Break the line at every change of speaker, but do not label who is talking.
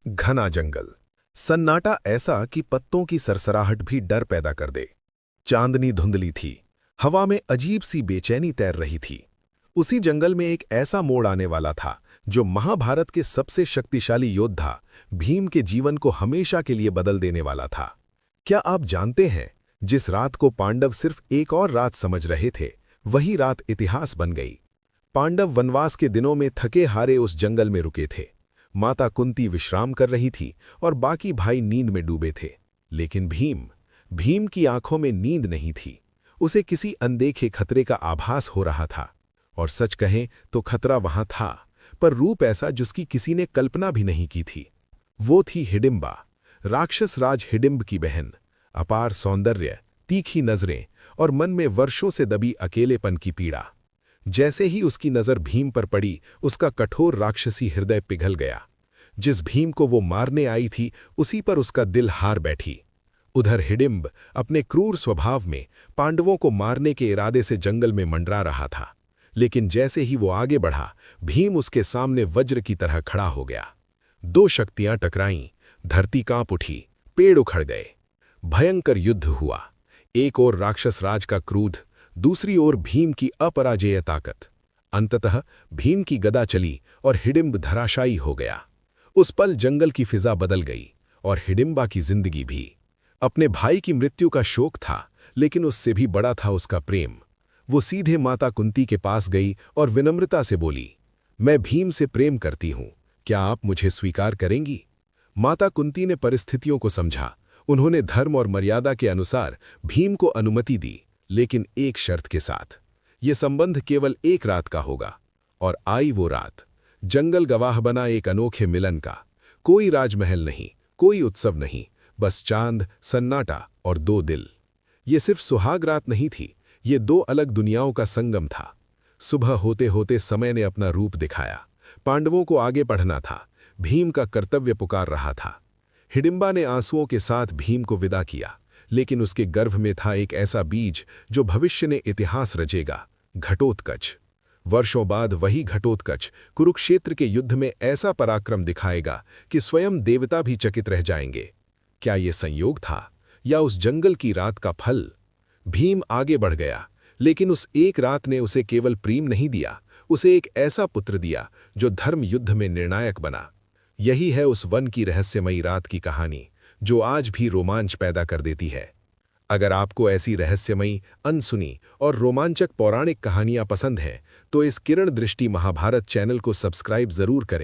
घना जंगल, सन्नाटा ऐसा कि पत्तों की सरसराहट भी डर पैदा कर दे। चांदनी धुंधली थी, हवा में अजीब सी बेचैनी तैर रही थी। उसी जंगल में एक ऐसा मोड़ आने वाला था जो महाभारत के सबसे शक्तिशाली योद्धा भीम के जीवन को हमेशा के लिए बदल देने वाला था। क्या आप जानते हैं, जिस रात को पांडव सिर्फ एक और रात समझ रहे थे, वही रात इतिहास बन गई। पांडव वनवास के दिनों में थके हारे उस जंगल में रुके थे। माता कुंती विश्राम कर रही थी और बाकी भाई नींद में डूबे थे। लेकिन भीम की आंखों में नींद नहीं थी। उसे किसी अनदेखे खतरे का आभास हो रहा था। और सच कहें तो खतरा वहां था, पर रूप ऐसा जिसकी किसी ने कल्पना भी नहीं की थी। वो थी हिडिंबा, राक्षस राज हिडिंब की बहन। अपार सौंदर्य, तीखी नजरें और मन में वर्षों से दबी अकेलेपन की पीड़ा। जैसे ही उसकी नजर भीम पर पड़ी, उसका कठोर राक्षसी हृदय पिघल गया। जिस भीम को वो मारने आई थी, उसी पर उसका दिल हार बैठी। उधर हिडिंब अपने क्रूर स्वभाव में पांडवों को मारने के इरादे से जंगल में मंडरा रहा था। लेकिन जैसे ही वो आगे बढ़ा, भीम उसके सामने वज्र की तरह खड़ा हो गया। दो शक्तियां टकराईं, धरती कांप उठी, पेड़ उखड़ गए। भयंकर युद्ध हुआ। एक ओर राक्षस राज का क्रोध, दूसरी ओर भीम की अपराजेय ताकत। अंततः भीम की गदा चली और हिडिंब धराशायी हो गया। उस पल जंगल की फिजा बदल गई और हिडिंबा की जिंदगी भी। अपने भाई की मृत्यु का शोक था, लेकिन उससे भी बड़ा था उसका प्रेम। वो सीधे माता कुंती के पास गई और विनम्रता से बोली, मैं भीम से प्रेम करती हूं, क्या आप मुझे स्वीकार करेंगी? माता कुंती ने परिस्थितियों को समझा। उन्होंने धर्म और मर्यादा के अनुसार भीम को अनुमति दी, लेकिन एक शर्त के साथ। ये संबंध केवल एक रात का होगा। और आई वो रात। जंगल गवाह बना एक अनोखे मिलन का। कोई राजमहल नहीं, कोई उत्सव नहीं, बस चांद, सन्नाटा और दो दिल। ये सिर्फ सुहाग रात नहीं थी, ये दो अलग दुनियाओं का संगम था। सुबह होते होते समय ने अपना रूप दिखाया। पांडवों को आगे बढ़ना था, भीम का कर्तव्य पुकार रहा था। हिडिंबा ने आंसुओं के साथ भीम को विदा किया, लेकिन उसके गर्भ में था एक ऐसा बीज जो भविष्य ने इतिहास रचेगा, घटोत्कच। वर्षों बाद वही घटोत्कच कुरुक्षेत्र के युद्ध में ऐसा पराक्रम दिखाएगा कि स्वयं देवता भी चकित रह जाएंगे। क्या ये संयोग था या उस जंगल की रात का फल? भीम आगे बढ़ गया, लेकिन उस एक रात ने उसे केवल प्रेम नहीं दिया, उसे एक ऐसा पुत्र दिया जो धर्म युद्ध में निर्णायक बना। यही है उस वन की रहस्यमयी रात की कहानी, जो आज भी रोमांच पैदा कर देती है। अगर आपको ऐसी रहस्यमयी, अनसुनी और रोमांचक पौराणिक कहानियां पसंद हैं, तो इस किरण दृष्टि महाभारत चैनल को सब्सक्राइब जरूर करें।